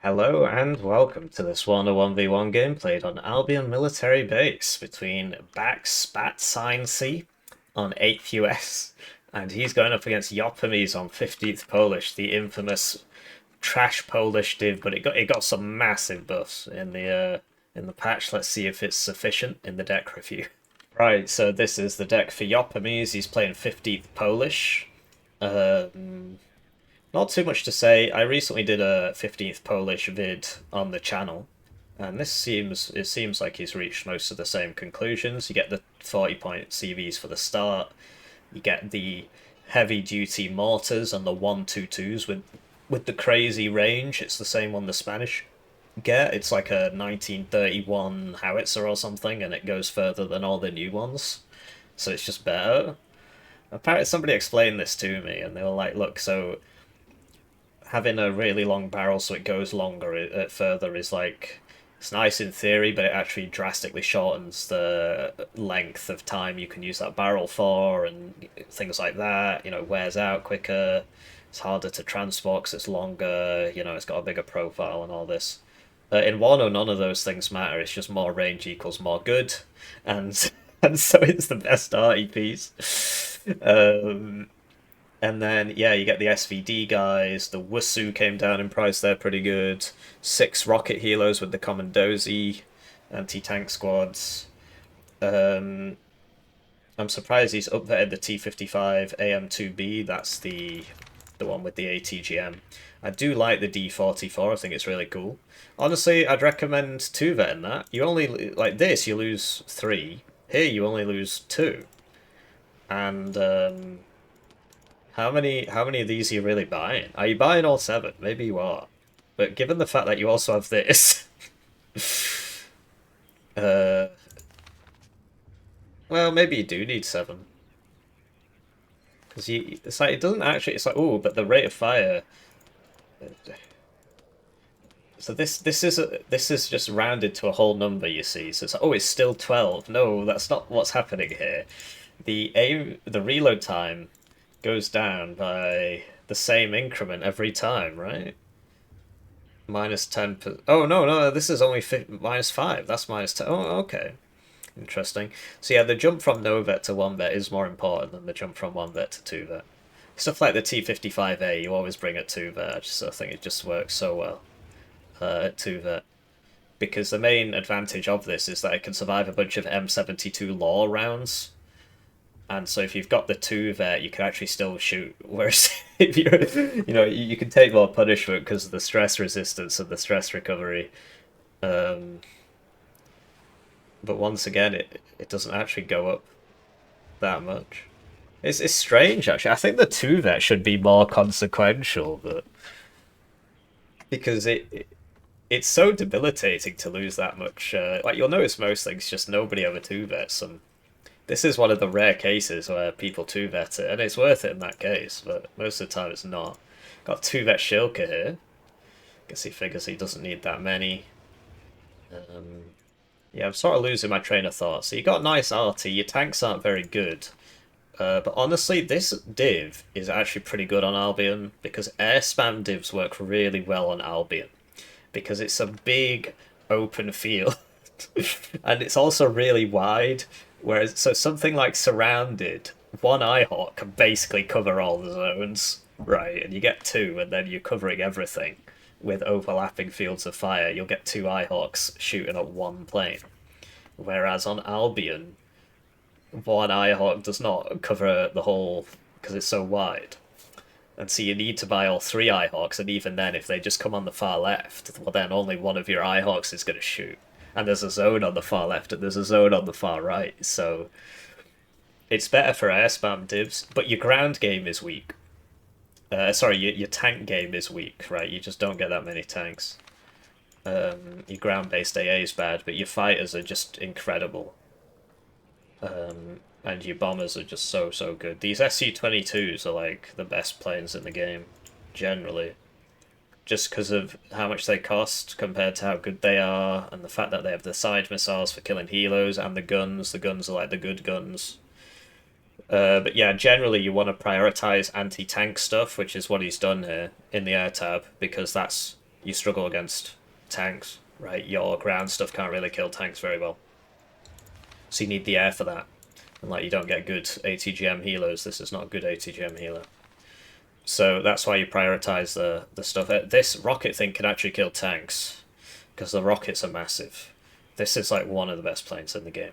Hello and welcome to this Warno 1v1 game played on Albion military base between backspace on 8th US and he's going up against Jopemies on 15th Polish, the infamous trash Polish div, but it got some massive buffs in the patch. Let's see if it's sufficient in the deck review. Right, so this is the deck for Jopemies. He's playing 15th Polish. Not too much to say. I recently did a 15th Polish vid on the channel, and it seems like he's reached most of the same conclusions. You get the 40-point CVs for the start. You get the heavy duty mortars and the 122s with the crazy range. It's the same one the Spanish get. It's like a 1931 howitzer or something, and it goes further than all the new ones. So it's just better. Apparently, somebody explained this to me, and they were like, "Look, so having a really long barrel so it goes further is like it's nice in theory, but it actually drastically shortens the length of time you can use that barrel for, and things like that. You know, it wears out quicker. It's harder to transport because it's longer. You know, it's got a bigger profile and all this. In Warno, none of those things matter. It's just more range equals more good, and and so it's the best arty piece. And then, yeah, you get the SVD guys. The Wusu came down in price, they're pretty good. 6 rocket helos with the Commandozi anti-tank squads. Um, I'm surprised he's updated the T55 AM2B. That's the one with the ATGM. I do like the D44. I think it's really cool. Honestly, I'd recommend 2-vetting that. You only, like this, you lose 3. Here, you only lose 2. And, how many of these are you really buying? Are you buying all 7? Maybe you are. But given the fact that you also have this, uh, well, maybe you do need 7. Because it's like, it doesn't actually, it's like, oh, but the rate of fire. So this is just rounded to a whole number, you see. So it's like, oh, it's still 12. No, that's not what's happening here. The reload time goes down by the same increment every time, right? Minus 10 per... Oh, no, this is only minus 5. That's minus 10. Oh, okay. Interesting. So yeah, the jump from no vet to 1 vet is more important than the jump from 1 vet to 2 vet. Stuff like the T55A, you always bring at 2 vet. I think it just works so well at 2 vet. Because the main advantage of this is that it can survive a bunch of M72 law rounds. And so if you've got the 2 vet, you can actually still shoot. Whereas if you can take more punishment because of the stress resistance and the stress recovery. Um, but once again, it doesn't actually go up that much. It's strange actually. I think the 2 vet should be more consequential, but because it's so debilitating to lose that much. Like you'll notice most things, just nobody ever 2 vets them. This is one of the rare cases where people 2-vet it, and it's worth it in that case, but most of the time it's not. Got 2-vet Shilka here. Guess he figures he doesn't need that many. Yeah, I'm sort of losing my train of thought. So you got nice arty, your tanks aren't very good. But honestly, this div is actually pretty good on Albion, because air spam divs work really well on Albion. Because it's a big, open field. And it's also really wide. Whereas, so something like Surrounded, one Eyehawk can basically cover all the zones, right? And you get 2, and then you're covering everything with overlapping fields of fire. You'll get 2 Eyehawks shooting at one plane. Whereas on Albion, one Eyehawk does not cover the whole, because it's so wide. And so you need to buy all 3 Eyehawks, and even then, if they just come on the far left, well then only one of your Eyehawks is going to shoot. And there's a zone on the far left and there's a zone on the far right, so it's better for air spam divs, but your ground game is weak. Sorry, your tank game is weak, right? You just don't get that many tanks. Your ground-based AA is bad, but your fighters are just incredible. And your bombers are just so good. These SU-22s are like the best planes in the game, generally. Just because of how much they cost compared to how good they are, and the fact that they have the side missiles for killing helos and the guns. The guns are like the good guns. But yeah, generally you want to prioritize anti-tank stuff, which is what he's done here in the air tab, because that's you struggle against tanks, right? Your ground stuff can't really kill tanks very well. So you need the air for that. And like you don't get good ATGM healers, this is not a good ATGM healer. So that's why you prioritize the stuff. This rocket thing can actually kill tanks, because the rockets are massive. This is like one of the best planes in the game.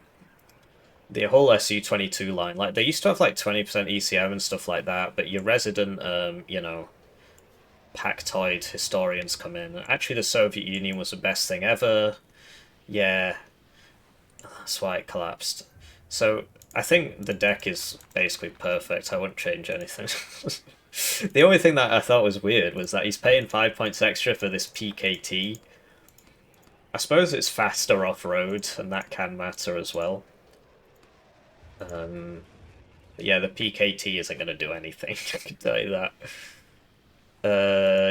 The whole SU-22 line, like they used to have like 20% ECM and stuff like that, but your resident, you know, Pactoid historians come in. Actually, the Soviet Union was the best thing ever. Yeah, that's why it collapsed. So I think the deck is basically perfect. I wouldn't change anything. The only thing that I thought was weird was that he's paying 5 points extra for this PKT. I suppose it's faster off-road, and that can matter as well. Yeah, the PKT isn't going to do anything, I can tell you that.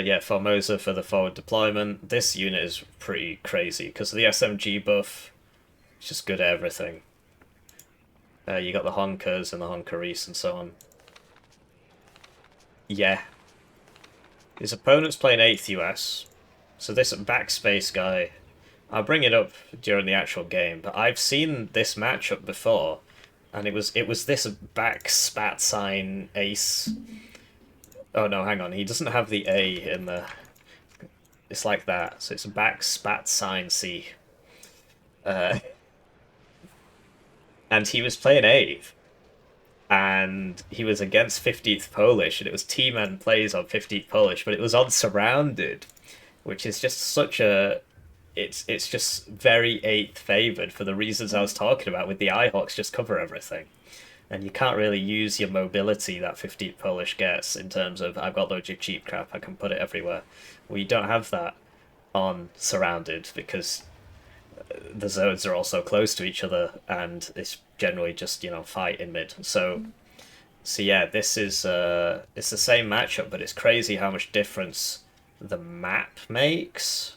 Yeah, Formosa for the forward deployment. This unit is pretty crazy because of the SMG buff. It's just good at everything. You got the Honkers and the Honkeries and so on. Yeah. His opponent's playing 8th US. So this backspace guy, I'll bring it up during the actual game, but I've seen this matchup before, and it was this back spat sign ace. Oh no, hang on, he doesn't have the A in the... It's like that, so it's a back spat sign C. And he was playing 8th, and he was against 15th Polish, and it was T-Man plays on 15th Polish, but it was on Surrounded, which is just such a... It's just very 8th favoured for the reasons I was talking about, with the Ihawks just cover everything. And you can't really use your mobility that 15th Polish gets in terms of, I've got loads of cheap crap, I can put it everywhere. Well, you don't have that on Surrounded because the zones are all so close to each other, and it's generally just, you know, fight in mid. So yeah, this is it's the same matchup, but it's crazy how much difference the map makes.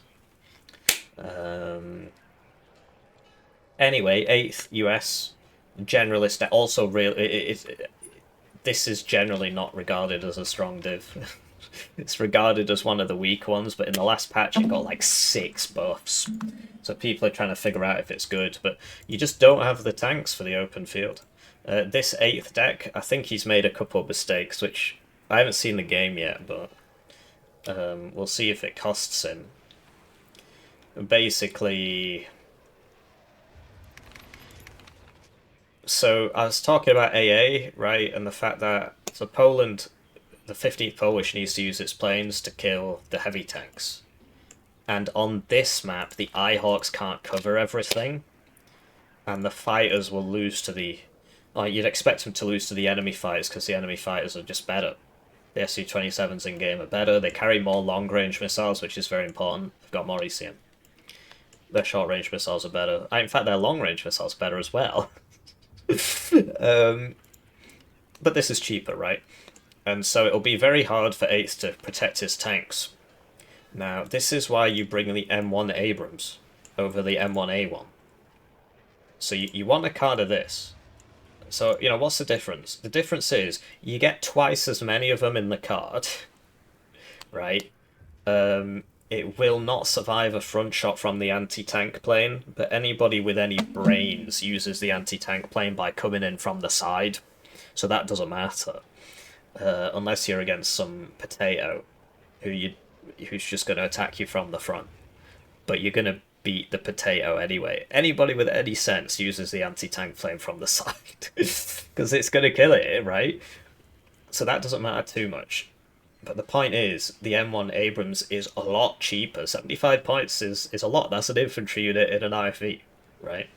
Anyway, 8th US generalist, also real. This is generally not regarded as a strong div. It's regarded as one of the weak ones, but in the last patch it got like 6 buffs. So people are trying to figure out if it's good, but you just don't have the tanks for the open field. This 8th deck, I think he's made a couple of mistakes, which I haven't seen the game yet, but we'll see if it costs him. Basically... So I was talking about AA, right, and the fact that so Poland, the 15th Polish needs to use its planes to kill the heavy tanks. And on this map, the Ihawks can't cover everything, and the fighters will lose to the... Like, you'd expect them to lose to the enemy fighters, because the enemy fighters are just better. The Su-27s in-game are better, they carry more long-range missiles, which is very important. They've got more ECM. Their short-range missiles are better. In fact, their long-range missiles are better as well. But this is cheaper, right? And so it'll be very hard for 8th to protect his tanks. Now, this is why you bring the M1 Abrams over the M1A1. So you want a card of this. So, you know, what's the difference? The difference is you get twice as many of them in the card, right? It will not survive a front shot from the anti-tank plane, but anybody with any brains uses the anti-tank plane by coming in from the side, so that doesn't matter. Unless you're against some potato who's just going to attack you from the front. But you're going to beat the potato anyway. Anybody with any sense uses the anti-tank plane from the side, because it's going to kill it, right? So that doesn't matter too much. But the point is, the M1 Abrams is a lot cheaper. 75 points is a lot. That's an infantry unit in an IFE, right?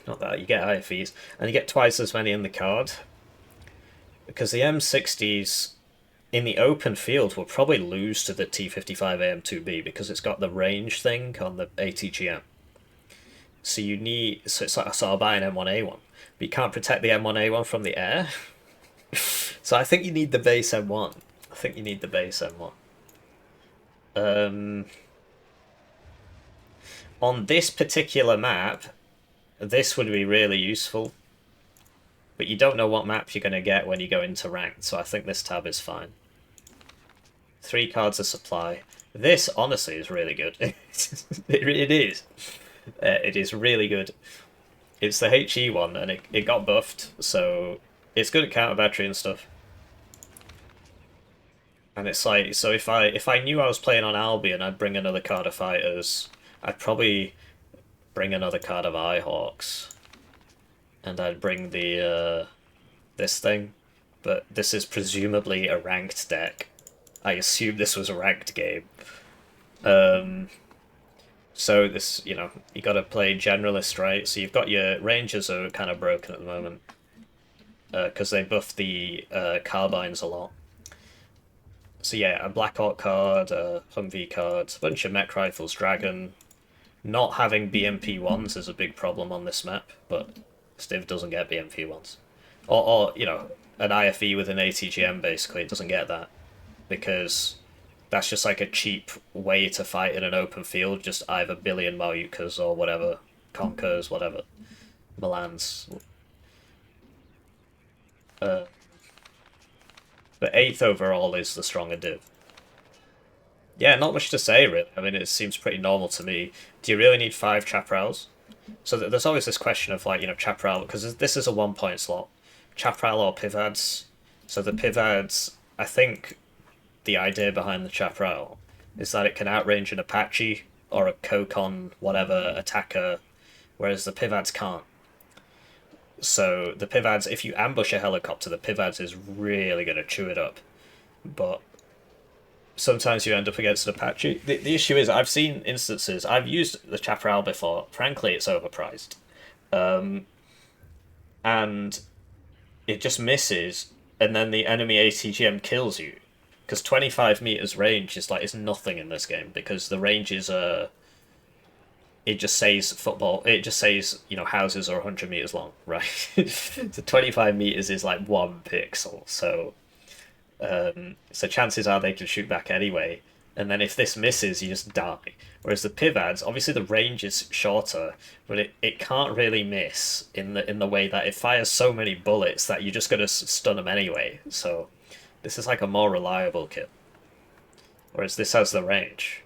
Not that, you get IFEs. And you get twice as many in the card. Because the M60s in the open field will probably lose to the T55 AM2B because it's got the range thing on the ATGM. So you need... So it's like, so I'll buy an M1A1. But you can't protect the M1A1 from the air. So I think you need the base M1. I think you need the base M1. On this particular map, this would be really useful. But you don't know what map you're going to get when you go into ranked, so I think this tab is fine. 3 cards of supply. This honestly is really good. It is. It is really good. It's the HE one, and it got buffed, so it's good at counter battery and stuff. And it's like, so if I knew I was playing on Albion, I'd bring another card of fighters. I'd probably bring another card of Eyehawks, and I'd bring the this thing. But this is presumably a ranked deck. I assume this was a ranked game. Um, so this, you got to play generalist, right? So you've got your rangers are kind of broken at the moment because they buff the carbines a lot. So yeah, a Black Hawk card, a Humvee card, a bunch of mech rifles, dragon. Not having BMP ones is a big problem on this map, but Stiv doesn't get BMP ones, or an IFE with an ATGM basically it doesn't get that because that's just like a cheap way to fight in an open field. Just either billion Malyukas or whatever, Conkers, whatever, Milans. Uh, but 8th overall is the stronger div. Yeah, not much to say really. I mean, it seems pretty normal to me. Do you really need 5 chaparrals? So there's always this question of like, chaparral, because this is a 1 point slot. Chaparral or pivads. So the pivads, I think the idea behind the chaparral is that it can outrange an Apache or a Kokon whatever attacker, whereas the pivads can't. So the pivads, if you ambush a helicopter, the pivads is really going to chew it up. But sometimes you end up against an Apache. The issue is, I've seen instances, I've used the chaparral before, frankly it's overpriced. And it just misses, and then the enemy ATGM kills you. Because 25 meters range is nothing in this game, because the range is it just says football, it just says, houses are 100 meters long, right? So 25 meters is like 1 pixel, so chances are they can shoot back anyway. And then if this misses, you just die. Whereas the pivads, obviously the range is shorter, but it can't really miss in the way that it fires so many bullets that you're just gonna stun them anyway. So this is like a more reliable kill. Whereas this has the range.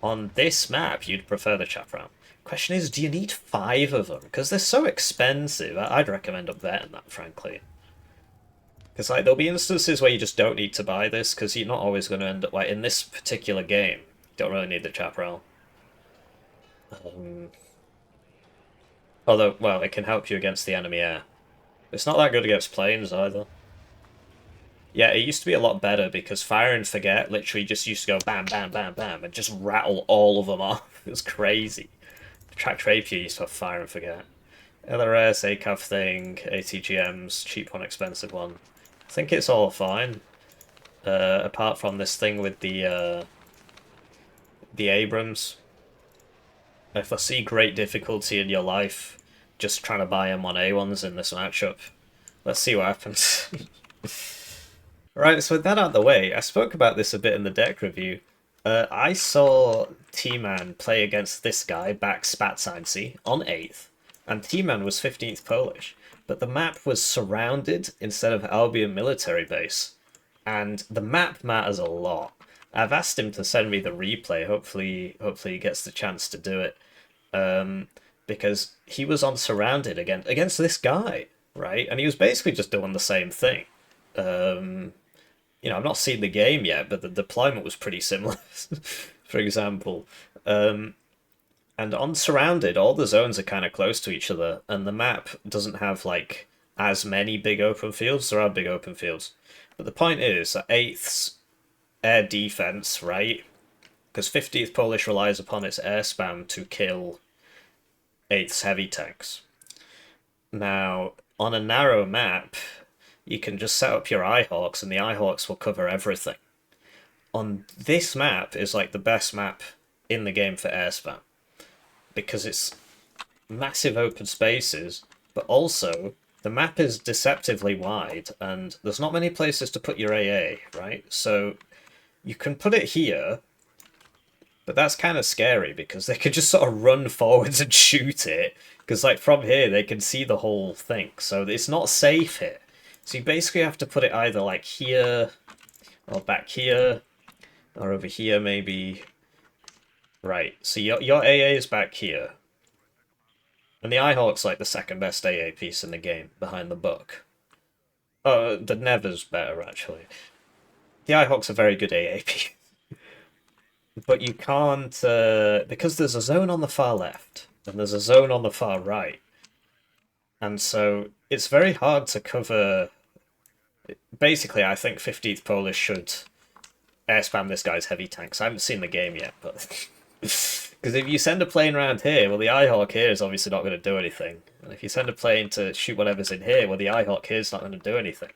On this map, you'd prefer the chaparral. Question is, do you need 5 of them? Because they're so expensive. I'd recommend upvetting that, frankly. Because there'll be instances where you just don't need to buy this, because you're not always going to end up, in this particular game, you don't really need the chaparral. Although, well, it can help you against the enemy air. It's not that good against planes, either. Yeah, it used to be a lot better, because Fire and Forget literally just used to go bam, bam, bam, bam, and just rattle all of them off. It was crazy. Tracked Rapier used to have Fire and Forget. LRS, ACAV thing, ATGMs, cheap one, expensive one. I think it's all fine. Apart from this thing with the Abrams. If I see great difficulty in your life, just trying to buy M1A1s in this matchup. Let's see what happens. Right, so with that out of the way, I spoke about this a bit in the deck review. I saw T-Man play against this guy, backspace, on 8th, and T-Man was 15th Polish, but the map was surrounded instead of Albion military base, and the map matters a lot. I've asked him to send me the replay, hopefully he gets the chance to do it, because he was on surrounded against this guy, right? And he was basically just doing the same thing. I've not seen the game yet, but the deployment was pretty similar, for example. And on Surrounded, all the zones are kind of close to each other, and the map doesn't have, as many big open fields. There are big open fields. But the point is that 8th's air defense, right? Because 50th Polish relies upon its air spam to kill 8th's heavy tanks. Now, on a narrow map, you can just set up your Eyehawks, and the Eyehawks will cover everything. On this map is the best map in the game for air spam, because it's massive open spaces, but also the map is deceptively wide, and there's not many places to put your AA, right? So you can put it here, but that's kind of scary, because they can just sort of run forwards and shoot it, because from here they can see the whole thing, so it's not safe here. So you basically have to put it either here or back here. Or over here, maybe. Right, so your AA is back here. And the Eyehawk's like the second best AA piece in the game, behind the Buck. Oh, the Never's better, actually. The Eyehawk's a very good AA piece. But you can't, because there's a zone on the far left, and there's a zone on the far right. And so it's very hard to cover. Basically, I think 15th Polish should air spam this guy's heavy tanks. I haven't seen the game yet, but because if you send a plane around here, well, the Eyehawk here is obviously not going to do anything. And if you send a plane to shoot whatever's in here, well, the Eyehawk here is not going to do anything.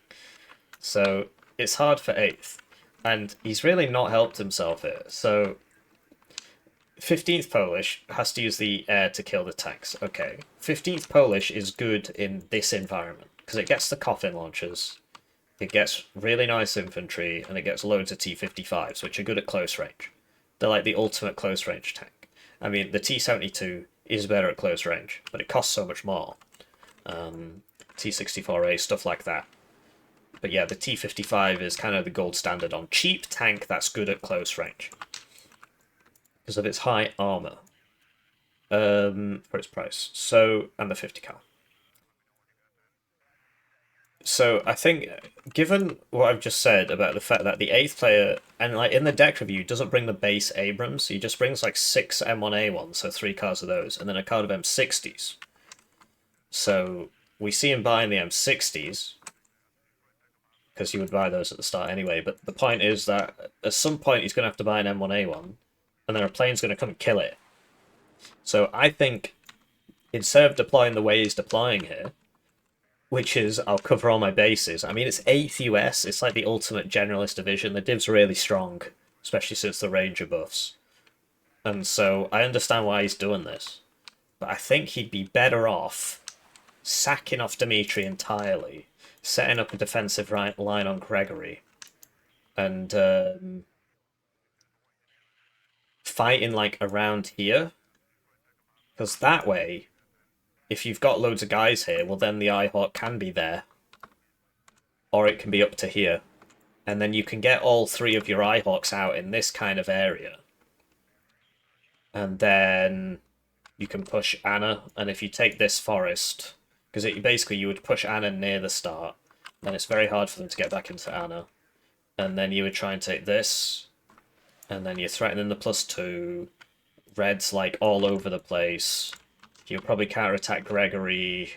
So it's hard for 8th. And he's really not helped himself here. So 15th Polish has to use the air to kill the tanks. Okay. 15th Polish is good in this environment because it gets the coffin launchers, it gets really nice infantry, and it gets loads of T-55s, which are good at close range. They're like the ultimate close range tank. I mean, the T-72 is better at close range, but it costs so much more. T-64A, stuff like that. But yeah, the T-55 is kind of the gold standard on cheap tank that's good at close range because of its high armor for its price. So, and the 50 cal. So I think, given what I've just said about the fact that the 8th player, and like in the deck review, doesn't bring the base Abrams, he just brings like 6 M1A1s, so 3 cards of those, and then a card of M60s. So we see him buying the M60s, because he would buy those at the start anyway, but the point is that at some point he's going to have to buy an M1A1, and then a plane's going to come kill it. So I think, instead of deploying the way he's deploying here, which is I'll cover all my bases. I mean, it's 8th US. It's like the ultimate generalist division. The div's really strong, especially since the Ranger buffs. And so I understand why he's doing this. But I think he'd be better off sacking off Dimitri entirely, setting up a defensive line on Gregory, and fighting like around here. Because that way, if you've got loads of guys here, well then the Eyehawk can be there. Or it can be up to here. And then you can get all 3 of your Eyehawks out in this kind of area. And then you can push Anna, and if you take this forest, because basically you would push Anna near the start, then it's very hard for them to get back into Anna. And then you would try and take this, and then you're threatening the +2. Red's like all over the place. You'll probably counterattack Gregory,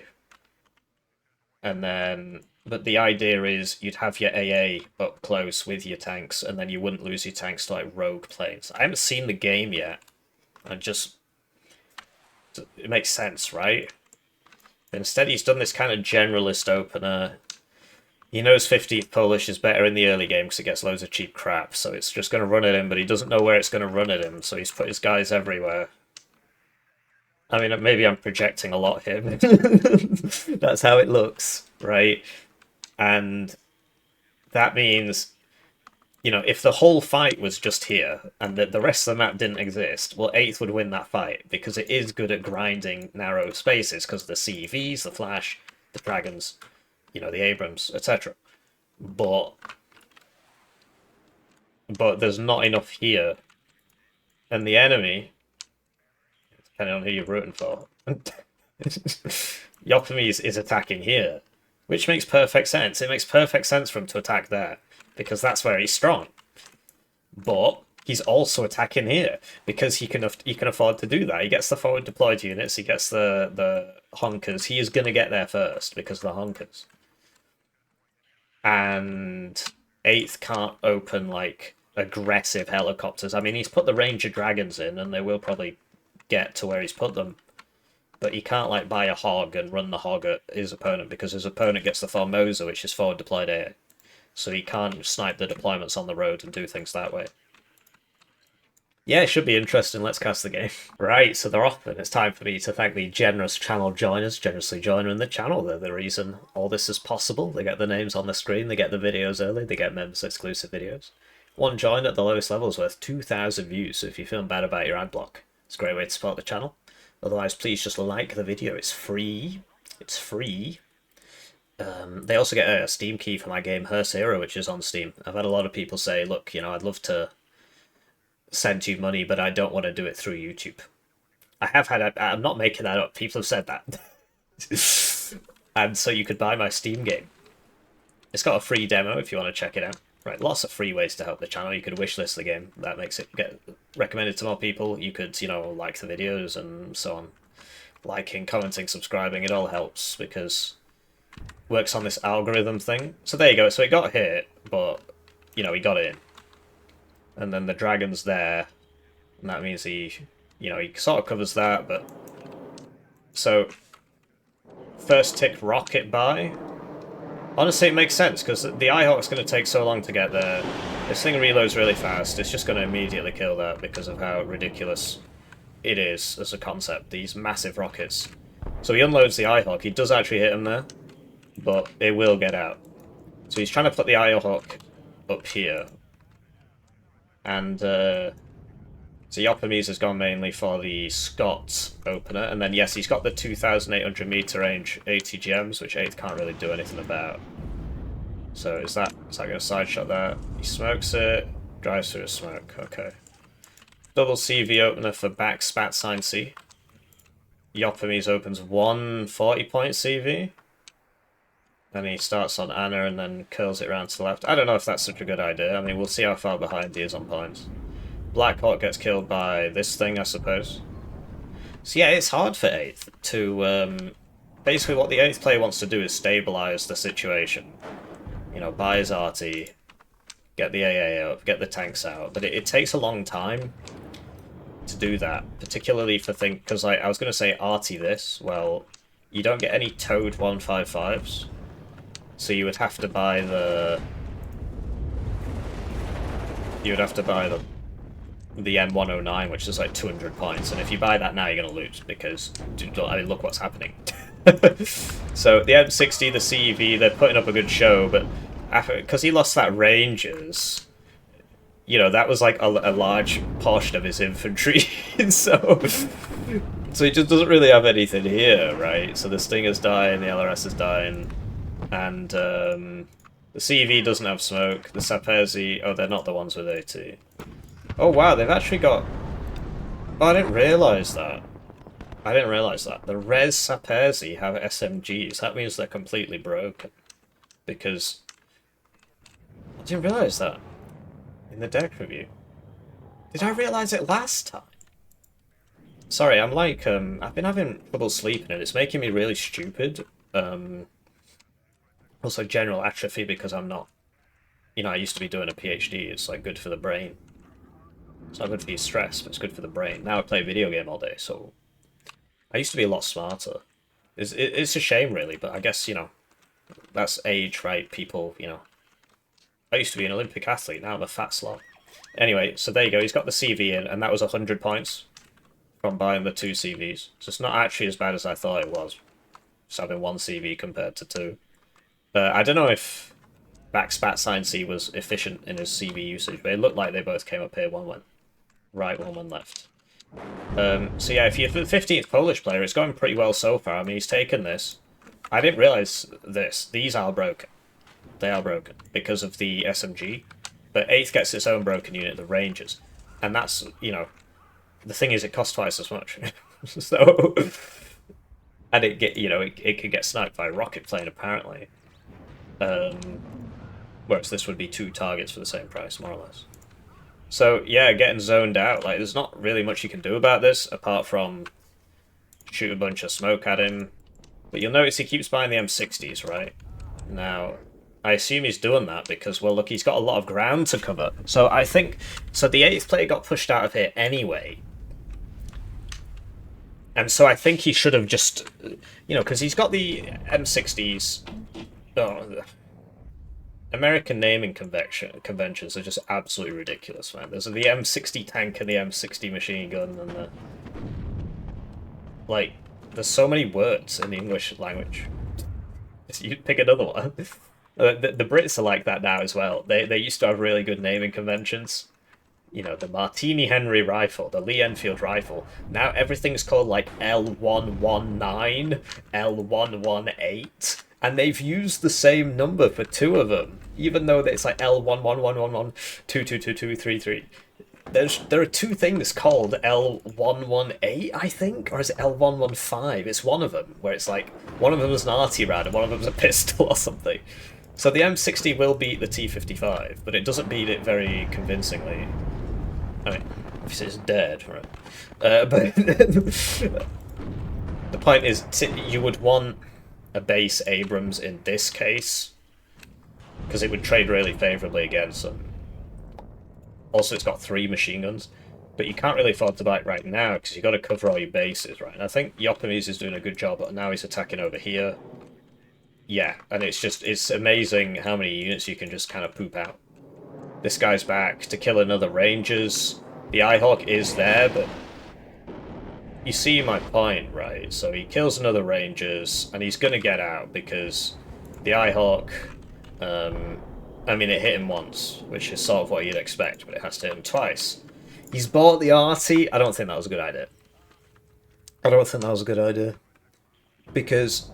and then... But the idea is you'd have your AA up close with your tanks, and then you wouldn't lose your tanks to like rogue planes. I haven't seen the game yet. It makes sense, right? But instead he's done this kind of generalist opener. He knows 15th Polish is better in the early game because it gets loads of cheap crap, so it's just going to run at him, but he doesn't know where it's going to run at him, so he's put his guys everywhere. I mean, maybe I'm projecting a lot here. That's how it looks, right? And that means, if the whole fight was just here and the rest of the map didn't exist, well, 8th would win that fight because it is good at grinding narrow spaces because of the CVs, the Flash, the Dragons, the Abrams, etc. But there's not enough here. And the enemy, depending on who you're rooting for, Jopemies is attacking here, which makes perfect sense. It makes perfect sense for him to attack there, because that's where he's strong. But he's also attacking here, because he can afford to do that. He gets the forward deployed units, he gets the honkers. He is going to get there first, because of the honkers. And 8th can't open, like, aggressive helicopters. I mean, he's put the Ranger Dragons in, and they will probably get to where he's put them. But he can't, like, buy a hog and run the hog at his opponent, because his opponent gets the Formosa, which is forward deployed air. So he can't snipe the deployments on the road and do things that way. Yeah, it should be interesting. Let's cast the game. Right, so they're off, and it's time for me to thank the generous channel joiners, generously joining the channel. They're the reason all this is possible. They get the names on the screen, they get the videos early, they get members exclusive videos. One join at the lowest level is worth 2,000 views, so if you're feeling bad about your ad block, it's a great way to support the channel. Otherwise, please just like the video. It's free. It's free. They also get a Steam key for my game Hearse Hero, which is on Steam. I've had a lot of people say, look, I'd love to send you money, but I don't want to do it through YouTube. I'm not making that up. People have said that. And so you could buy my Steam game. It's got a free demo if you want to check it out. Right, lots of free ways to help the channel. You could wishlist the game. That makes it get recommended to more people. You could, like the videos and so on. Liking, commenting, subscribing, it all helps because it works on this algorithm thing. So there you go. So it got hit, but, he got in. And then the dragon's there. And that means he sort of covers that, but... So, first tick rocket by. Honestly, it makes sense, because the Eyehawk's going to take so long to get there. This thing reloads really fast. It's just going to immediately kill that because of how ridiculous it is as a concept, these massive rockets. So he unloads the Eyehawk. He does actually hit him there, but it will get out. So he's trying to put the Eyehawk up here. And so Jopemies has gone mainly for the Scott opener, and then yes, he's got the 2,800 meter range 80 gems, which 8th can't really do anything about. So is that going to sideshot that? He smokes it, drives through a smoke, okay. Double CV opener for back spat sign C. Jopemies opens one 40-point CV. Then he starts on Anna and then curls it around to the left. I don't know if that's such a good idea. I mean, we'll see how far behind he is on points. Blackhawk gets killed by this thing, I suppose. So yeah, it's hard for 8th to... basically what the 8th player wants to do is stabilise the situation. Buy his arty, get the AA up, get the tanks out. But it takes a long time to do that, particularly for things... Because I was going to say arty this, well, you don't get any Toad 155s. So you would have to buy the... You would have to buy the M109, which is like 200 points, and if you buy that now, you're going to lose, because, I mean, look what's happening. So, the M60, the CEV, they're putting up a good show, but because he lost that Rangers, that was like a large portion of his infantry, so he just doesn't really have anything here, right? So the Stinger's dying, the LRS is dying, and the CEV doesn't have smoke, the Sapezi, oh, they're not the ones with AT. Oh wow, they've actually got... Oh, I didn't realise that. The Res Sapezi have SMGs. That means they're completely broken. Because... I didn't realise that in the deck review. Did I realise it last time? Sorry, I'm like, I've been having trouble sleeping and it's making me really stupid. Also general atrophy because I'm not... I used to be doing a PhD, it's like good for the brain. It's not good for your stress, but it's good for the brain. Now I play a video game all day, so... I used to be a lot smarter. It's a shame, really, but I guess, that's age, right? People, I used to be an Olympic athlete, now I'm a fat slob. Anyway, so there you go, he's got the CV in, and that was 100 points from buying the 2 CVs. So it's not actually as bad as I thought it was. Just having 1 CV compared to 2. I don't know if Backspat Sign C was efficient in his CV usage, but it looked like they both came up here, one went right, one went left. So yeah, if you're the 15th Polish player, it's going pretty well so far. I mean, he's taken this. I didn't realise this. These are broken. They are broken because of the SMG. But 8th gets its own broken unit, the Rangers. And that's, the thing is it costs twice as much. So... And it can get sniped by a rocket plane, apparently. Whereas this would be 2 targets for the same price, more or less. So, yeah, getting zoned out. Like, there's not really much you can do about this, apart from shoot a bunch of smoke at him. But you'll notice he keeps buying the M60s, right? Now, I assume he's doing that because, well, look, he's got a lot of ground to cover. So I think... So the 8th player got pushed out of here anyway. And so I think he should have just... because he's got the M60s... Oh, American naming conventions are just absolutely ridiculous, man. There's the M60 tank and the M60 machine gun, and the... Like, there's so many words in the English language. You pick another one. The Brits are like that now as well. They used to have really good naming conventions. The Martini Henry rifle, the Lee Enfield rifle. Now everything's called like L119, L118. And they've used the same number for 2 of them, even though it's like L111112222233. there are two things called L118, I think, or is it L115? It's one of them where it's like one of them is an arty rad and one of them is a pistol or something. So the M60 will beat the T55, but it doesn't beat it very convincingly. I mean, obviously it's dead, right? But the point is, you would want a base Abrams in this case, because it would trade really favourably against them. Also, it's got 3 machine guns, but you can't really afford to buy it right now because you've got to cover all your bases, right? And I think Jopemies is doing a good job, but now he's attacking over here. Yeah, and it's amazing how many units you can just kind of poop out. This guy's back to kill another Rangers. The Eyehawk is there, but you see my point, right? So he kills another Rangers, and he's going to get out because the Eyehawk... I mean, it hit him once, which is sort of what you'd expect, but it has to hit him twice. He's bought the arty. I don't think that was a good idea. I don't think that was a good idea. Because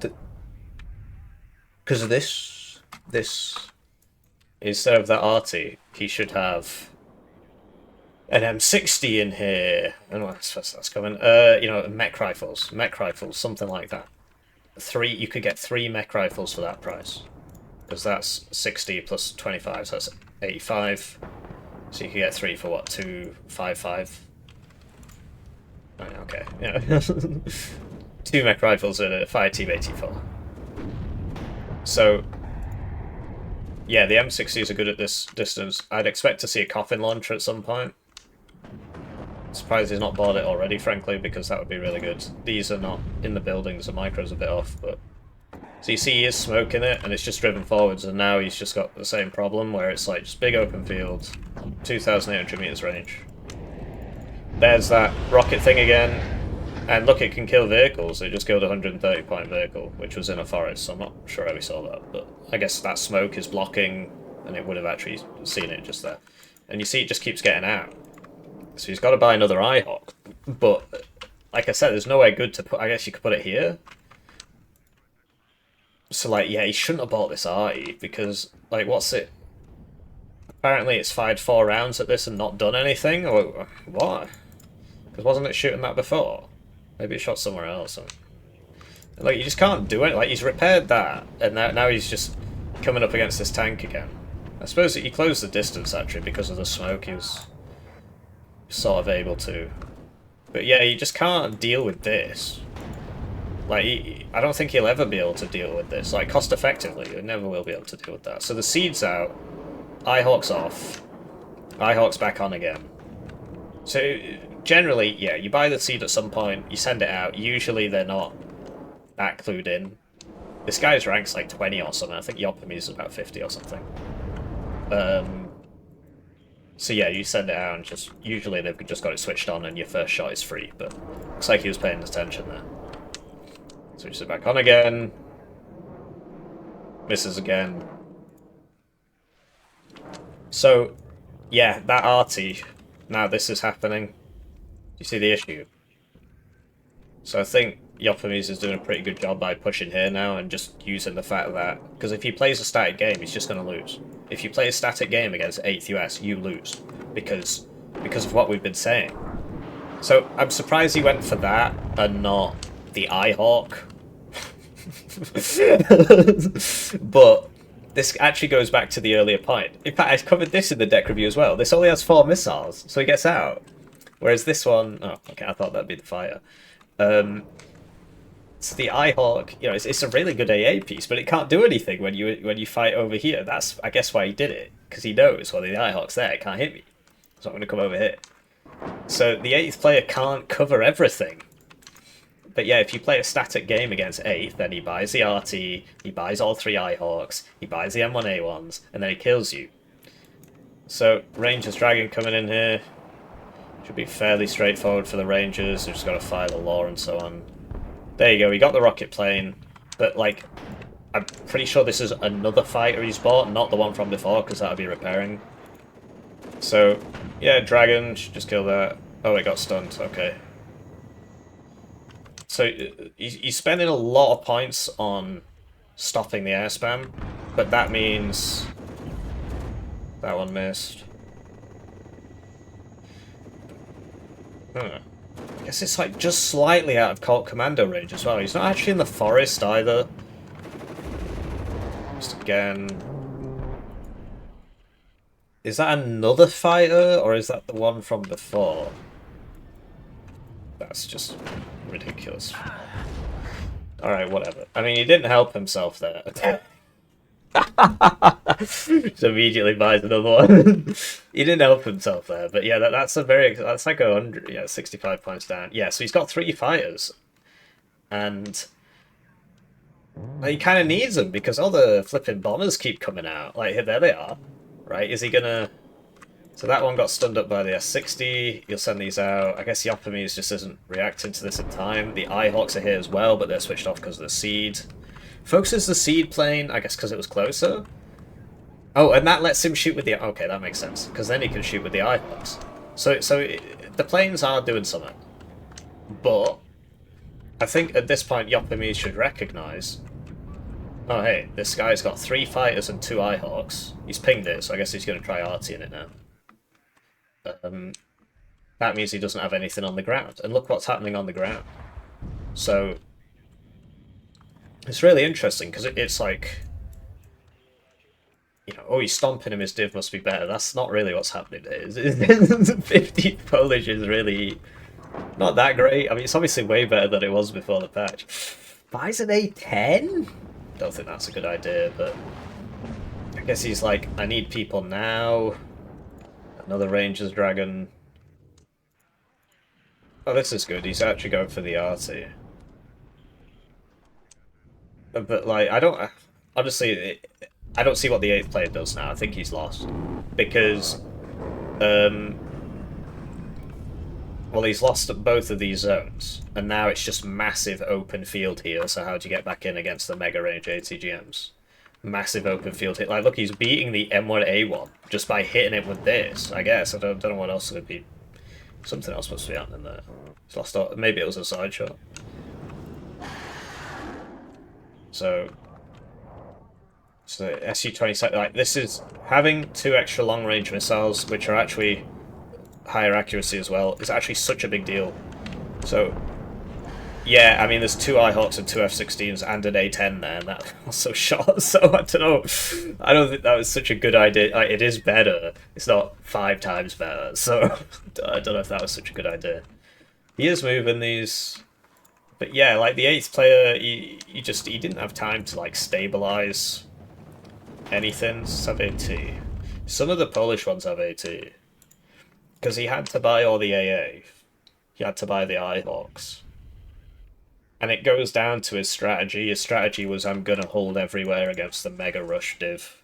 of this, instead of that arty, he should have an M60 in here. And that's coming. You know, mech rifles, something like that. You could get 3 mech rifles for that price. Because that's 60 plus 25, so that's 85. So you can get 3 for what, 255? Oh, okay, yeah. 2 mech rifles and a fire team 84. So, yeah, the M60s are good at this distance. I'd expect to see a coffin launcher at some point. Surprised he's not bought it already, frankly, because that would be really good. These are not in the buildings, the micro's a bit off, but... So you see he is smoking it, and it's just driven forwards, and now he's just got the same problem, where it's like just big open field, 2,800 meters range. There's that rocket thing again, and look, it can kill vehicles. It just killed a 130-point vehicle, which was in a forest, so I'm not sure how we saw that, but I guess that smoke is blocking, and it would have actually seen it just there. And you see it just keeps getting out. So he's got to buy another Eyehawk, but like I said, there's nowhere good to put. I guess you could put it here. So, like, yeah, he shouldn't have bought this arty, because, like, what's it? Apparently it's fired 4 rounds at this and not done anything, or what? Because wasn't it shooting that before? Maybe it shot somewhere else. Like, you just can't do it. Like, he's repaired that, and now he's just coming up against this tank again. I suppose he closed the distance, actually, because of the smoke. He was sort of able to. But yeah, you just can't deal with this. Like, I don't think he'll ever be able to deal with this. Like, cost effectively, he never will be able to deal with that. So the seed's out, Eyehawk's off, Eyehawk's back on again. So generally, yeah, you buy the seed at some point, you send it out. Usually they're not that clued in. This guy's rank's like 20 or something. I think Jopemies is about 50 or something. So yeah, you send it out and just usually they've just got it switched on and your first shot is free. But looks like he was paying attention there. Switches it back on again. Misses again. So, yeah, that arty. Now this is happening. You see the issue? So I think Jopemies is doing a pretty good job by pushing here now and just using the fact that... Because if he plays a static game, he's just going to lose. If you play a static game against 8th US, you lose. Because of what we've been saying. So I'm surprised he went for that and not the Eyehawk. But this actually goes back to the earlier point. In fact, I covered this in the deck review as well. This only has 4 missiles, so he gets out. Whereas this one... Oh, okay, I thought that'd be the fire. So the Eyehawk, you know, it's a really good AA piece, but it can't do anything when you fight over here. That's, I guess, why he did it. Because he knows, well, the Eyehawk's there, it can't hit me. So I'm going to come over here. So the 8th player can't cover everything. But yeah, if you play a static game against 8th, then he buys the RT, he buys all 3 Eyehawks, he buys the M1A1s, and then he kills you. So, Rangers Dragon coming in here. Should be fairly straightforward for the Rangers, they've just got to fire the law and so on. There you go, he got the rocket plane, but like, I'm pretty sure this is another fighter he's bought, not the one from before, because that would be repairing. So, yeah, Dragon, should just kill that. Oh, it got stunned, okay. So he's spending a lot of points on stopping the air spam, but that means that one missed. Huh. I guess it's like just slightly out of Colt Commando range as well. He's not actually in the forest either. Just again. Is that another fighter, or is that the one from before? That's just ridiculous. Alright, whatever. I mean, he didn't help himself there. Just immediately buys another one. He didn't help himself there, but yeah, that's like 100, yeah, 65 points down. Yeah, so he's got 3 fighters, and he kind of needs them because all the flipping bombers keep coming out. Like, there they are, right? Is he gonna? So that one got stunned up by the S60. You'll send these out. I guess Jopemies just isn't reacting to this in time. The Ihawks are here as well, but they're switched off because of the seed. Focuses the seed plane, I guess because it was closer. Oh, and that lets him shoot with the... Okay, that makes sense. Because then he can shoot with the Ihawks. So the planes are doing something. But I think at this point, Jopemies should recognise... Oh, hey, this guy's got 3 fighters and 2 Ihawks. He's pinged it, so I guess he's going to try arty in it now. That means he doesn't have anything on the ground. And look what's happening on the ground. So... It's really interesting, because it's like... You know, oh, he's stomping him, his div must be better. That's not really what's happening here. 50 Polish is really not that great. I mean, it's obviously way better than it was before the patch. Buys an A10? Don't think that's a good idea, but... I guess he's like, I need people now. Another Ranger's Dragon. Oh, this is good. He's actually going for the arty. But, like, I don't... Honestly... I don't see what the 8th player does now. I think he's lost. Because, well, he's lost both of these zones. And now it's just massive open field here. So how do you get back in against the mega range ATGMs? Massive open field hit. Like, look, he's beating the M1A1 just by hitting it with this, I guess. I don't know what else would be. Something else must be happening there. He's lost... Maybe it was a side shot. So SU-27, like, this is having 2 extra long-range missiles, which are actually higher accuracy as well, is actually such a big deal. So, yeah, I mean, there's 2 Ihawks and 2 F-16s and an A-10 there, and that also shot, so I don't know. I don't think that was such a good idea. Like, it is better. It's not 5 times better, so I don't know if that was such a good idea. He is moving these... But yeah, like, the 8th player, he didn't have time to, like, stabilize anything. Just have AT. Some of the Polish ones have AT. Because he had to buy all the AA. He had to buy the Ihawks. And it goes down to his strategy. His strategy was, I'm going to hold everywhere against the Mega Rush div.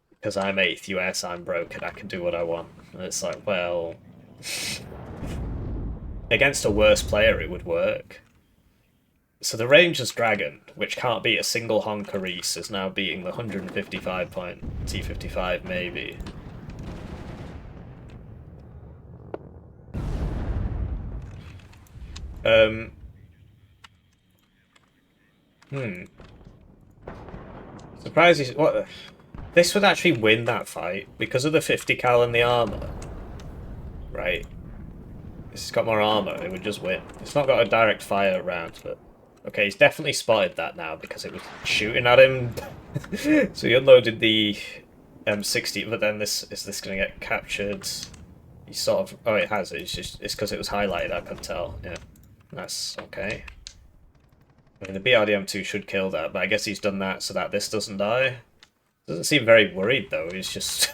Because I'm 8th US, I'm broken, I can do what I want. And it's like, well... against a worse player, it would work. So the Ranger's Dragon, which can't beat a single Honker Reese, is now beating the 155 point T55 maybe. Surprised he's... What? This would actually win that fight because of the 50 cal and the armor. Right? This has got more armor, it would just win. It's not got a direct fire round, but... Okay, he's definitely spotted that now because it was shooting at him. So he unloaded the M60, but then is this going to get captured? He sort of... Oh, it has. It's because it was highlighted, I could tell. Yeah, that's okay. I mean, the BRDM2 should kill that, but I guess he's done that so that this doesn't die. Doesn't seem very worried, though. He's just...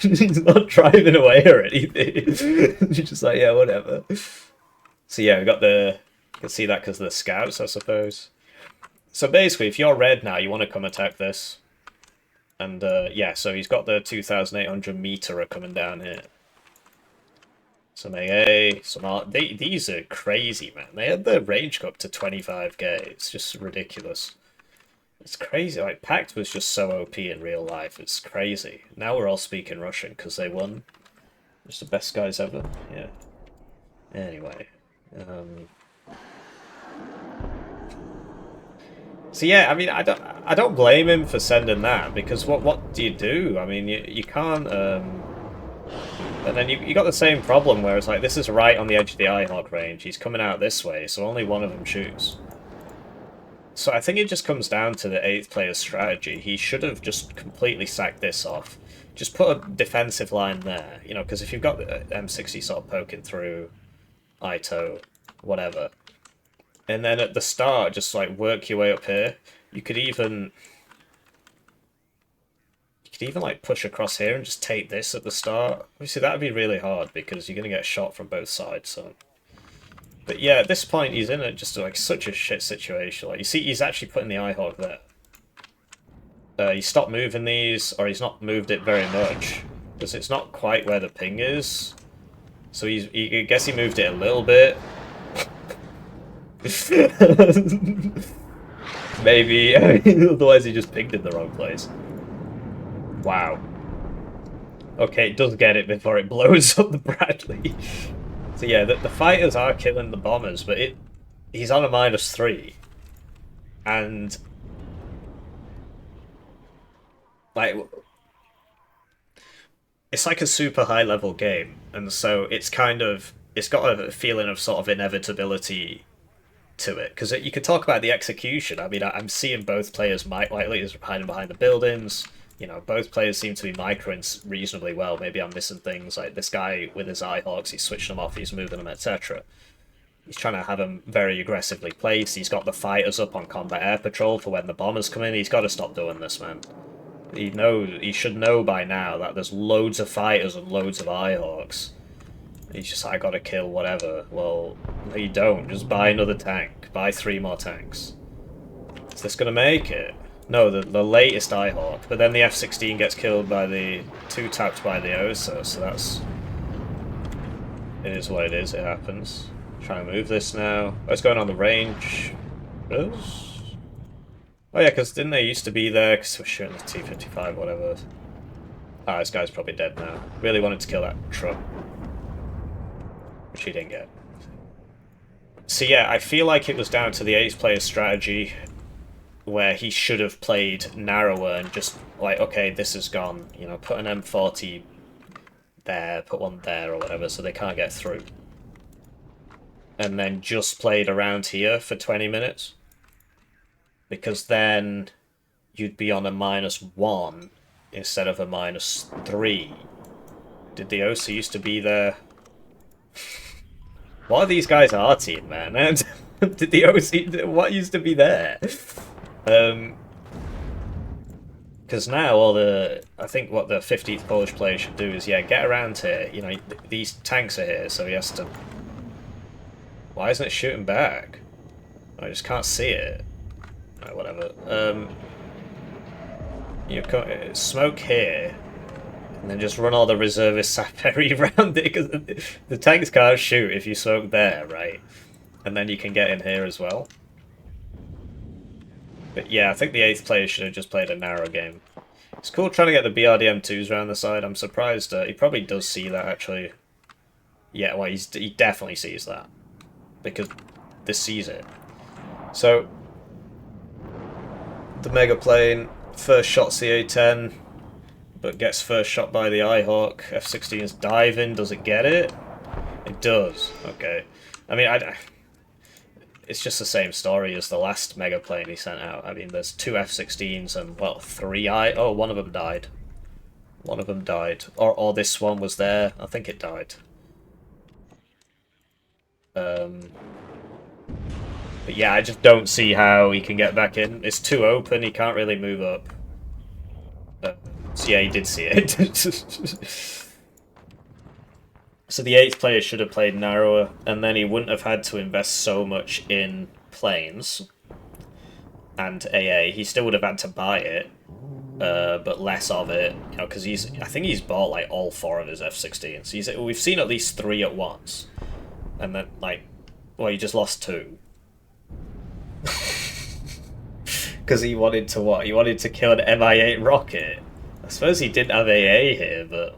he's not driving away or anything. He's just like, yeah, whatever. So yeah, we got the... You can see that because of the scouts, I suppose. So basically, if you're red now, you want to come attack this. And yeah, so he's got the 2,800 meterer coming down here. Some AA, some art. These are crazy, man. They had the range go up to 25k. It's just ridiculous. It's crazy. Like, Pact was just so OP in real life. It's crazy. Now we're all speaking Russian because they won. Just the best guys ever. Yeah. Anyway. So yeah, I mean, I don't blame him for sending that because what do you do? I mean, you can't And then you got the same problem where it's like, this is right on the edge of the Eyehawk range. He's coming out this way, so only one of them shoots. So I think it just comes down to the 8th player's strategy. He should have just completely sacked this off. Just put a defensive line there, you know, because if you've got the M60 sort of poking through, Ito, whatever, and then at the start, just like work your way up here. You could even like push across here and just take this at the start. Obviously, that would be really hard because you're going to get shot from both sides. So, but yeah, at this point, he's in just like such a shit situation. Like you see, he's actually putting the Eyehawk there. He stopped moving these, or he's not moved it very much because it's not quite where the ping is. So I guess he moved it a little bit. Maybe, otherwise he just pinged in the wrong place. Wow. Okay, it does get it before it blows up the Bradley. So yeah, the fighters are killing the bombers, but he's on a -3. And like it's like a super high level game, and so it's got a feeling of sort of inevitability to it, because you could talk about the execution. I mean, I'm seeing both players likely hiding behind the buildings. You know, both players seem to be microing reasonably well. Maybe I'm missing things like this guy with his Eyehawks. He's switching them off. He's moving them, etc. He's trying to have them very aggressively placed. He's got the fighters up on combat air patrol for when the bombers come in. He's got to stop doing this, man. He should know by now that there's loads of fighters and loads of Eyehawks. He's just like, I gotta kill whatever. Well, no, you don't. Just buy another tank. Buy 3 more tanks. Is this gonna make it? No, the latest Eyehawk. But then the F-16 gets killed by the... 2-tapped by the OSA, so that's... It is what it is, it happens. Try and move this now. Oh, it's going on the range. Oh yeah, because didn't they used to be there because we're shooting the T-55, whatever. Ah, this guy's probably dead now. Really wanted to kill that truck. Which he didn't get. So yeah, I feel like it was down to the 8th player's strategy, where he should have played narrower and just like, okay, this is gone. You know, put an M40 there, put one there or whatever, so they can't get through. And then just played around here for 20 minutes. Because then you'd be on a -1 instead of a -3. Did the OC used to be there? What are these guys arting, man? Did the OC... What used to be there? Because now I think what the 15th Polish player should do is, yeah, get around here. You know, these tanks are here, so he has to... Why isn't it shooting back? I just can't see it. Right, whatever. You smoke here, and then just run all the reservist saperi around it, because the tanks can't shoot if you smoke there, right? And then you can get in here as well. But yeah, I think the 8th player should have just played a narrow game. It's cool trying to get the BRDM2s around the side. I'm surprised. He probably does see that, actually. Yeah, well, he definitely sees that. Because this sees it. So... The Mega Plane first shot CA-10, but gets first shot by the Eyehawk. F-16 is diving. Does it get it? It does. Okay. I mean, it's just the same story as the last Mega Plane he sent out. I mean, there's 2 F-16s and, well, 3 Oh, one of them died. One of them died. Or this one was there. I think it died. But yeah, I just don't see how he can get back in. It's too open, he can't really move up. So yeah, he did see it. So the 8th player should have played narrower, and then he wouldn't have had to invest so much in planes and AA. He still would have had to buy it, but less of it, you know, because I think he's bought like all 4 of his F-16s. We've seen at least 3 at once, and then like, well, he just lost 2. Because he wanted to what? He wanted to kill an Mi-8 rocket. I suppose he didn't have AA here, but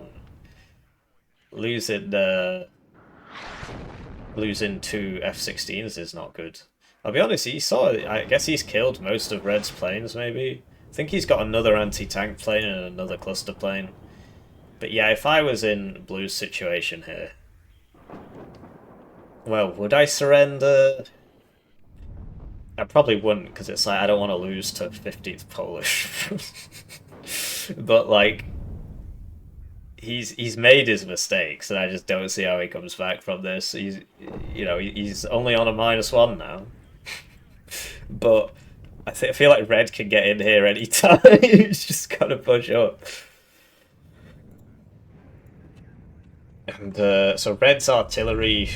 losing 2 F-16s is not good. I'll be honest, I guess he's killed most of Red's planes, maybe. I think he's got another anti-tank plane and another cluster plane. But yeah, if I was in Blue's situation here, well, would I surrender? I probably wouldn't, because it's like I don't want to lose to 15th Polish. But like he's made his mistakes, and I just don't see how he comes back from this. He's only on a -1 now, but I feel like Red can get in here anytime. He's just gotta push up. And so Red's artillery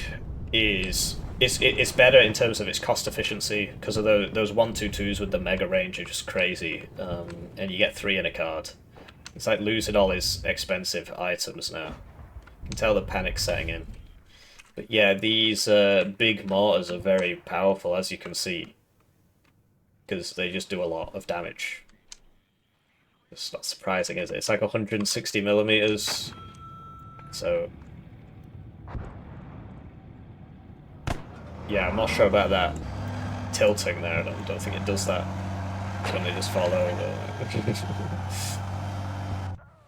it's better in terms of its cost efficiency because of those 1/2/2s with the mega range are just crazy, and you get 3 in a card. It's like losing all his expensive items now. You can tell the panic's setting in. But yeah, these big mortars are very powerful, as you can see, because they just do a lot of damage. It's not surprising, is it? It's like 160 millimeters. So yeah, I'm not sure about that tilting there. I don't think it does that when they just fall over.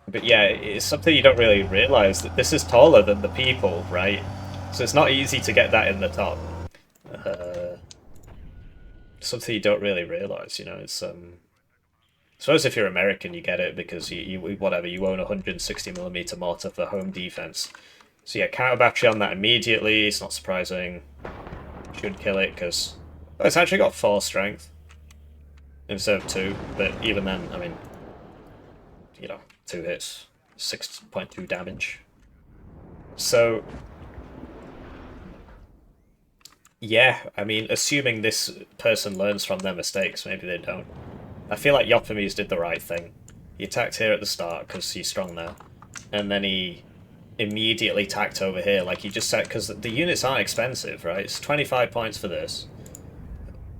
But yeah, it's something you don't really realise, that this is taller than the people, right? So it's not easy to get that in the top. Something you don't really realise, you know. It's I suppose if you're American, you get it because you whatever, you own a 160mm mortar for home defense. So yeah, counter battery on that immediately. It's not surprising. Should kill it because it's actually got 4 strength instead of 2. But even then, I mean, 2 hits, 6.2 damage. So yeah, I mean, assuming this person learns from their mistakes, maybe they don't. I feel like Jopemies did the right thing. He attacked here at the start because he's strong now, and then he immediately tacked over here. Like he just said, because the units aren't expensive, right? It's 25 points for this.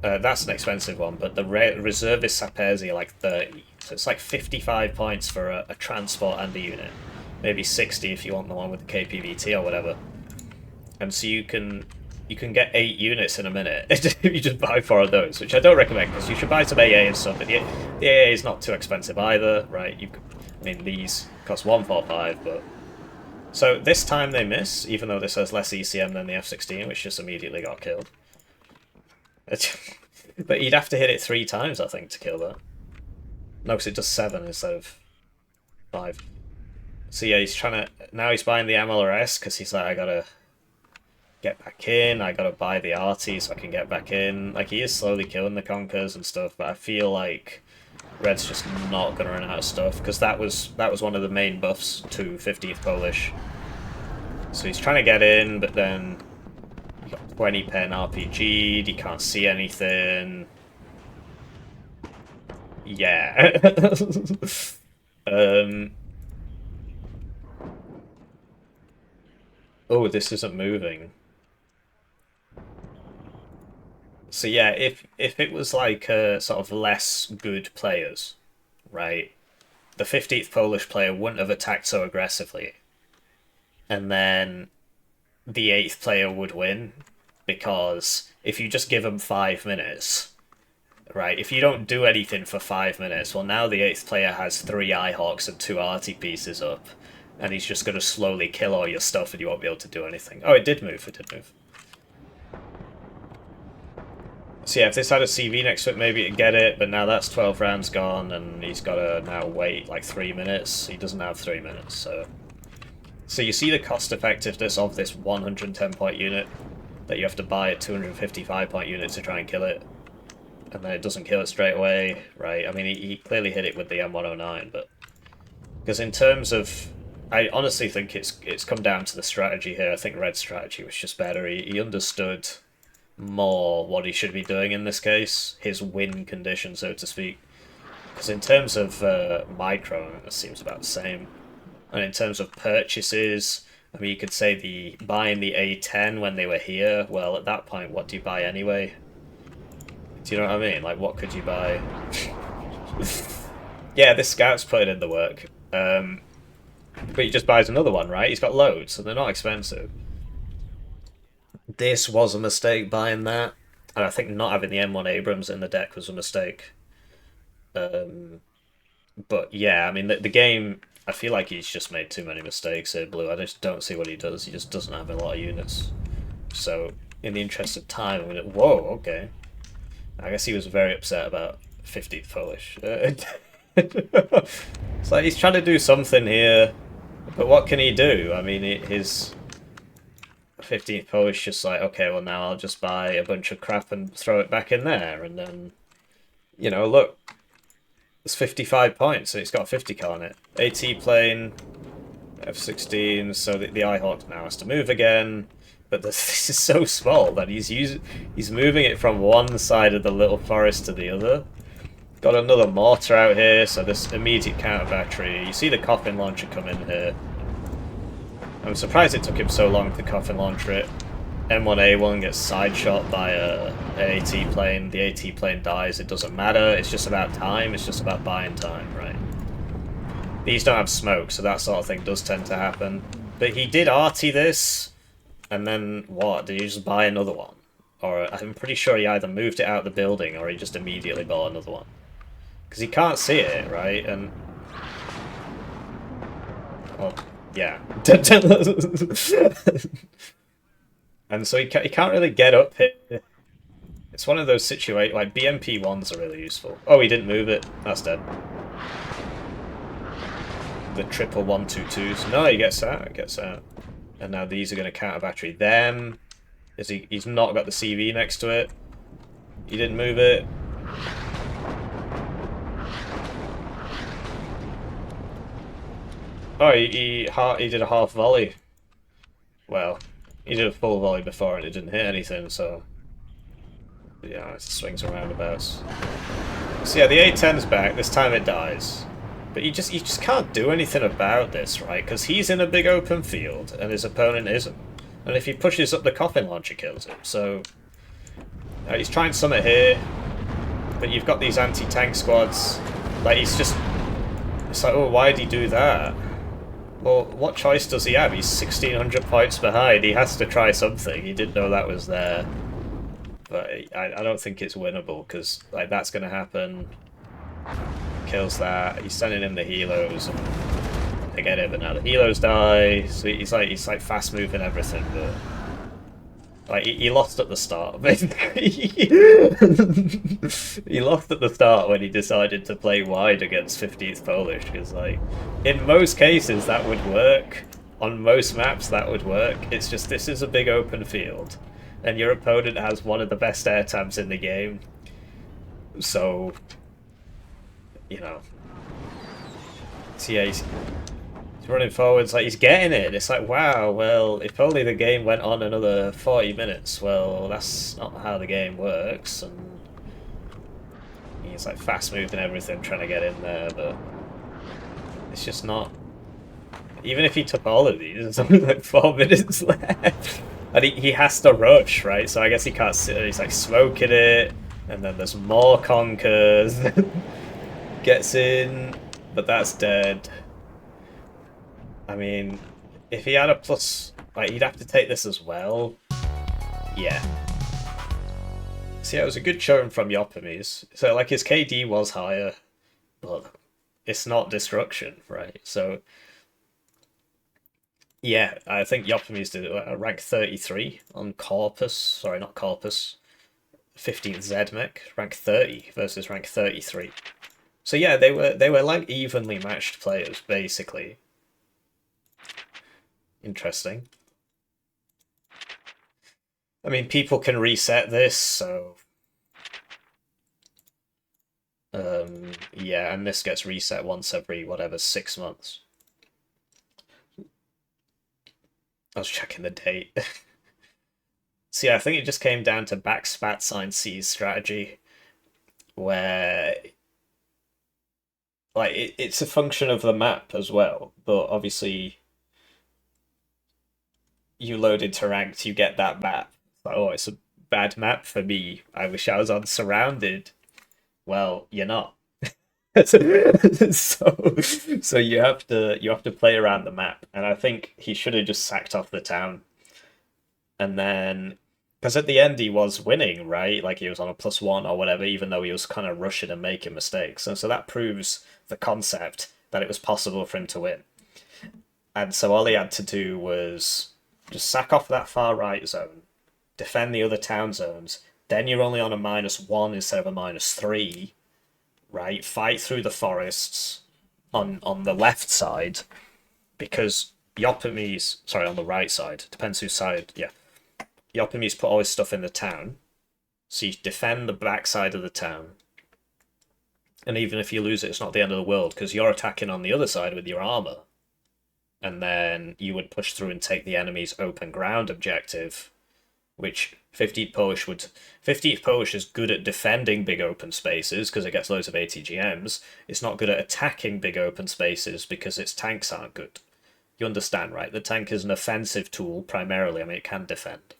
That's an expensive one, but the reservist Sapers are like 30. So it's like 55 points for a transport and a unit. Maybe 60 if you want the one with the KPVT or whatever. And so you can get 8 units in a minute if you just buy 4 of those, which I don't recommend because you should buy some AA and stuff. But the AA is not too expensive either, right? I mean, these cost 145, but so this time they miss, even though this has less ECM than the F-16, which just immediately got killed. But you'd have to hit it 3 times, I think, to kill that. No, because it does 7 instead of 5. So yeah, now he's buying the MLRS because he's like, I gotta get back in, I gotta buy the arty so I can get back in. Like, he is slowly killing the Conkers and stuff, but I feel like Red's just not gonna run out of stuff, because that was one of the main buffs to 15th Polish. So he's trying to get in, but then you got 20 pen RPG'd, you can't see anything. Yeah. Oh, this isn't moving. So yeah, if it was like sort of less good players, right? The 15th Polish player wouldn't have attacked so aggressively. And then the 8th player would win, because if you just give them 5 minutes, right? If you don't do anything for 5 minutes, well, now the 8th player has 3 Eyehawks and 2 arty pieces up, and he's just going to slowly kill all your stuff and you won't be able to do anything. Oh, it did move, it did move. So yeah, if this had a CV next to it, maybe it'd get it, but now that's 12 rounds gone, and he's got to now wait like 3 minutes. He doesn't have 3 minutes, so... So you see the cost effectiveness of this 110 point unit, that you have to buy a 255 point unit to try and kill it, and then it doesn't kill it straight away, right? I mean, he clearly hit it with the M109, but... Because in terms of... I honestly think it's come down to the strategy here. I think Red's strategy was just better. He understood more what he should be doing in this case, his win condition, so to speak. Because in terms of micro, it seems about the same. And in terms of purchases, I mean, you could say buying the A10 when they were here, well, at that point, what do you buy anyway? Do you know what I mean? Like, what could you buy? Yeah, this scout's putting in the work. But he just buys another one, right? He's got loads, so they're not expensive. This was a mistake, buying that. And I think not having the M1 Abrams in the deck was a mistake. But yeah, I mean, the game... I feel like he's just made too many mistakes here, Blue. I just don't see what he does. He just doesn't have a lot of units. So, in the interest of time, I'm gonna... Whoa, okay. I guess he was very upset about 15th Polish. It's like he's trying to do something here, but what can he do? I mean, his 15th Polish just like, okay, well now I'll just buy a bunch of crap and throw it back in there, and then, you know, look, it's 55 points, so it's got a 50k on it. AT plane, F-16, so the Ihawk now has to move again. But this is so small that he's moving it from one side of the little forest to the other. Got another mortar out here, so this immediate counter battery. You see the coffin launcher come in here. I'm surprised it took him so long to coffin launcher it. M1A1 gets side shot by an AT plane. The AT plane dies. It doesn't matter. It's just about time. It's just about buying time, right? These don't have smoke, so that sort of thing does tend to happen. But he did arty this. And then, what? Did he just buy another one? Or, I'm pretty sure he either moved it out of the building, or he just immediately bought another one. Because he can't see it, right? And... well, yeah. And so he can't really get up here. It's one of those situations, like, BMP-1s are really useful. Oh, he didn't move it. That's dead. The triple 122s. No, he gets out. And now these are going to counter battery them. He's not got the CV next to it. He didn't move it. Oh, he did a half volley. Well, he did a full volley before and it didn't hit anything, so... yeah, it swings and roundabouts. So yeah, the A-10's back. This time it dies. But you just can't do anything about this, right? Because he's in a big open field, and his opponent isn't. And if he pushes up, the coffin launcher kills him. So he's trying summit here, but you've got these anti-tank squads. Like, he's just... it's like, oh, why did he do that? Well, what choice does he have? He's 1,600 points behind. He has to try something. He didn't know that was there. But I don't think it's winnable, because like that's going to happen. Kills that. He's sending in the helos, and they get him, but now the helos die. So he's like fast moving everything, but like he lost at the start. Basically, he lost at the start when he decided to play wide against 15th Polish. Because like in most cases that would work. On most maps that would work. It's just this is a big open field, and your opponent has one of the best air tabs in the game. So, you know, so yeah, he's running forwards, like he's getting it. It's like, wow, well, if only the game went on another 40 minutes. Well, that's not how the game works. And he's like fast moving everything, trying to get in there, but it's just not. Even if he took all of these, there's only like 4 minutes left. And he has to rush, right? So I guess he can't sit. He's like smoking it, and then there's more conkers. Gets in, but that's dead. I mean, if he had a plus, like, he'd have to take this as well. Yeah. So yeah, it was a good showing from Jopemies. So like his KD was higher, but it's not destruction, right? So yeah, I think Jopemies did rank 33 on Corpus. Sorry, not Corpus. 15th ZMech, rank 30 versus rank 33. So yeah, they were like evenly matched players, basically. Interesting. I mean, people can reset this, so yeah, and this gets reset once every whatever 6 months. I was checking the date. So yeah, I think it just came down to backspace C's strategy, where like it's a function of the map as well, but obviously you load into ranked, you get that map. Like, oh, it's a bad map for me. I wish I was on Surrounded. Well, you're not. so you have to play around the map, and I think he should have just sacked off the town. And then, because at the end he was winning, right? Like he was on a +1 or whatever, even though he was kind of rushing and making mistakes. And so that proves the concept. that it was possible for him to win. And so all he had to do was just sack off that far right zone, defend the other town zones. Then you're only on a -1 instead of a -3, right? Fight through the forests on the left side, because Jopemies, sorry, on the right side, depends whose side, yeah. Jopemies put all his stuff in the town, so you defend the back side of the town. And even if you lose it, it's not the end of the world, because you're attacking on the other side with your armor. And then you would push through and take the enemy's open ground objective, which 15th Polish is good at defending big open spaces because it gets loads of ATGMs. It's not good at attacking big open spaces because its tanks aren't good. You understand, right? The tank is an offensive tool primarily. I mean, it can defend.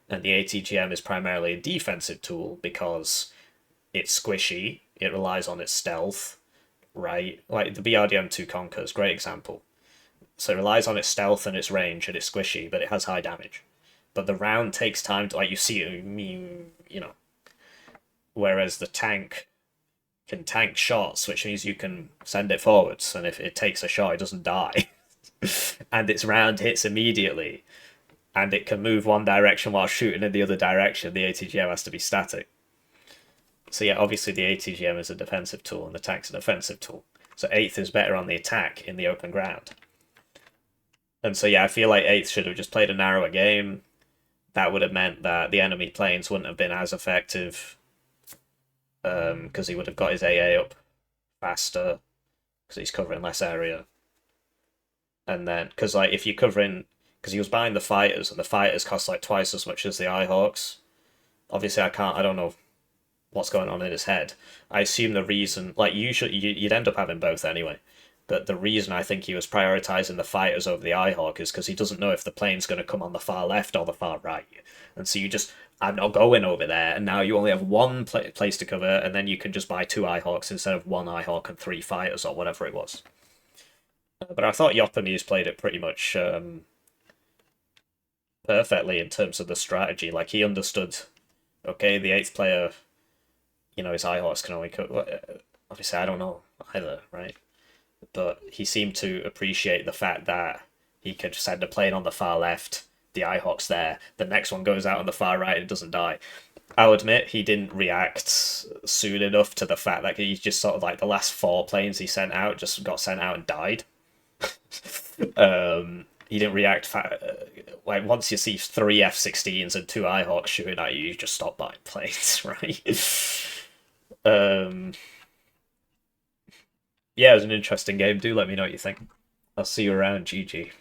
And the ATGM is primarily a defensive tool because it's squishy, it relies on its stealth, right? Like the BRDM2 Conquer's, great example. So it relies on its stealth and its range and it's squishy, but it has high damage. But the round takes time to, like, you see it, you know. Whereas the tank can tank shots, which means you can send it forwards, and if it takes a shot, it doesn't die. And its round hits immediately, and it can move one direction while shooting in the other direction. The ATGM has to be static. So yeah, obviously the ATGM is a defensive tool, and the tank's an offensive tool. So 8th is better on the attack in the open ground. And so yeah, I feel like 8th should have just played a narrower game. That would have meant that the enemy planes wouldn't have been as effective, because he would have got his AA up faster, because he's covering less area. And then, because like if you're covering, because he was buying the fighters, and the fighters cost like twice as much as the Ihawks. Obviously, I don't know what's going on in his head. I assume the reason, like you'd end up having both anyway. But the reason I think he was prioritizing the fighters over the Ihawk is because he doesn't know if the plane's going to come on the far left or the far right. And so I'm not going over there, and now you only have one place to cover, and then you can just buy 2 Ihawks instead of 1 Ihawk and 3 fighters or whatever it was. But I thought Jopemies played it pretty much perfectly in terms of the strategy. Like, he understood, okay, the 8th player, his Ihawks can only cover. Obviously, I don't know either, right? But he seemed to appreciate the fact that he could send a plane on the far left, the Ihawk's there, the next one goes out on the far right and doesn't die. I'll admit he didn't react soon enough to the fact that he just sort of like the last 4 planes he sent out just got sent out and died. He didn't react like once you see 3 F-16s and 2 Ihawks shooting at you, you just stop buying planes, right? Yeah, it was an interesting game. Do let me know what you think. I'll see you around. GG.